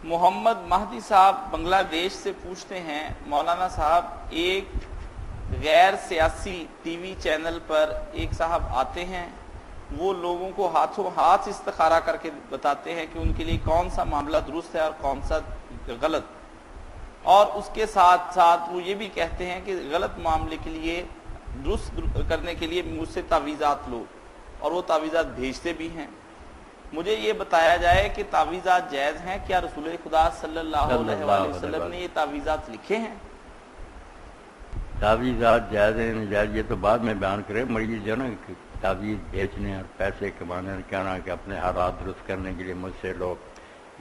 محمد مہدی صاحب بنگلہ دیش سے پوچھتے ہیں، مولانا صاحب ایک غیر سیاسی ٹی وی چینل پر ایک صاحب آتے ہیں، وہ لوگوں کو ہاتھوں ہاتھ استخارہ کر کے بتاتے ہیں کہ ان کے لیے کون سا معاملہ درست ہے اور کون سا غلط، اور اس کے ساتھ ساتھ وہ یہ بھی کہتے ہیں کہ غلط معاملے کے لیے درست کرنے کے لیے مجھ سے تعویذات لو، اور وہ تعویذات بھیجتے بھی ہیں۔ مجھے یہ بتایا جائے کہ تعویذات جائز ہیں کیا؟ رسول خدا صلی اللہ علیہ وآلہ وسلم نے یہ تعویذات لکھے ہیں؟ تعویذات جائز ہیں ناجائز یہ تو بعد میں بیان کرے۔ مریض جو نا تعویذ بیچنے اور پیسے کمانے اور کہنا کہ اپنے حالات درست کرنے کے لیے مجھ سے لوگ،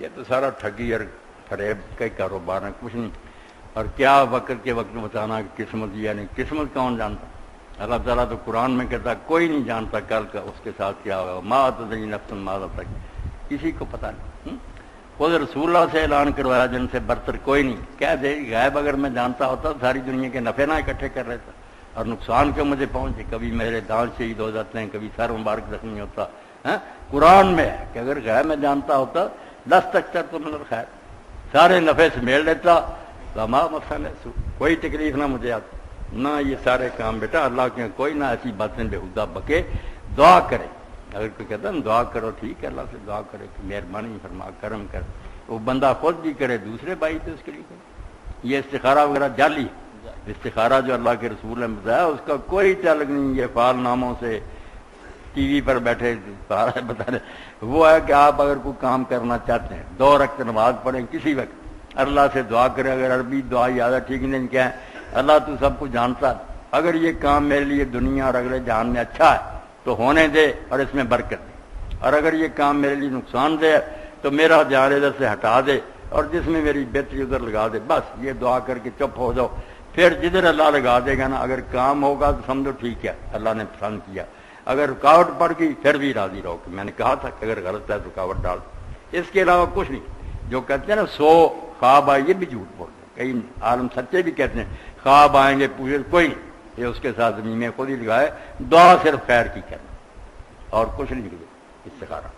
یہ تو سارا ٹھگی اور فریب کا کاروبار ہے، کچھ نہیں۔ اور کیا وقت کے وقت بتانا کہ قسمت یعنی قسمت کون جانتا؟ اللہ تعالیٰ تو قرآن میں کہتا کوئی نہیں جانتا کل کا اس کے ساتھ کیا ہوگا، ما تدری نفس ماذا تکسب، کسی کو پتہ نہیں۔ خود رسول اللہ سے اعلان کروایا جن سے برتر کوئی نہیں، کہہ دے غائب اگر میں جانتا ہوتا ساری دنیا کے نفع نہ اکٹھے کر لیتا، اور نقصان کیوں مجھے پہنچے، کبھی میرے دانت شہید ہو جاتے ہیں، کبھی سر مبارک زخمی ہوتا ہے۔ قرآن میں ہے کہ اگر غائب میں جانتا ہوتا لستکثرت من الخیر، سارے نفع سمیٹ لیتا، وما مسنی السوء، کوئی تکلیف نہ مجھے آتی، نہ یہ سارے کام بیٹا اللہ کے کوئی نہ ایسی باتیں بےہودہ بکے، دعا کرے۔ اگر کوئی کہتا ہے دعا کرو ٹھیک ہے، اللہ سے دعا کرے کہ مہربانی فرما کرم کر، وہ بندہ خود بھی کرے دوسرے بھائی تو اس کے لیے کرے۔ یہ استخارہ وغیرہ جعلی، استخارہ جو اللہ کے رسول نے بتایا اس کا کوئی تعلق نہیں یہ فعال ناموں سے ٹی وی پر بیٹھے بتا رہے۔ وہ ہے کہ آپ اگر کوئی کام کرنا چاہتے ہیں 2 رکعت نماز پڑھیں کسی وقت، اللہ سے دعا کریں، اگر عربی دعا یاد ہے ٹھیک نہیں کیا ہے، اللہ تو سب کچھ جانتا ہے، اگر یہ کام میرے لیے دنیا اور اگلے جہان میں اچھا ہے تو ہونے دے اور اس میں برکت دے، اور اگر یہ کام میرے لیے نقصان دہ ہے تو میرا دھیان ادھر سے ہٹا دے اور جس میں میری بہتری ادھر لگا دے، بس یہ دعا کر کے چپ ہو جاؤ۔ پھر جدھر اللہ لگا دے گا نا، اگر کام ہوگا تو سمجھو ٹھیک ہے اللہ نے پسند کیا، اگر رکاوٹ پڑ گئی پھر بھی راضی رہو کہ میں نے کہا تھا کہ اگر غلط ہے رکاوٹ ڈال دو۔ اس کے علاوہ کچھ نہیں۔ جو کہتے ہیں نا 100 خواب آئے، یہ بھی جھوٹ بولتے ہیں، کئی عالم سچے بھی کہتے ہیں خواب آئیں گے پوچھے کوئی نہیں، یہ اس کے ساتھ زمین میں خود ہی لگائے، دعا صرف خیر کی کرنا اور کچھ نہیں، استخارہ۔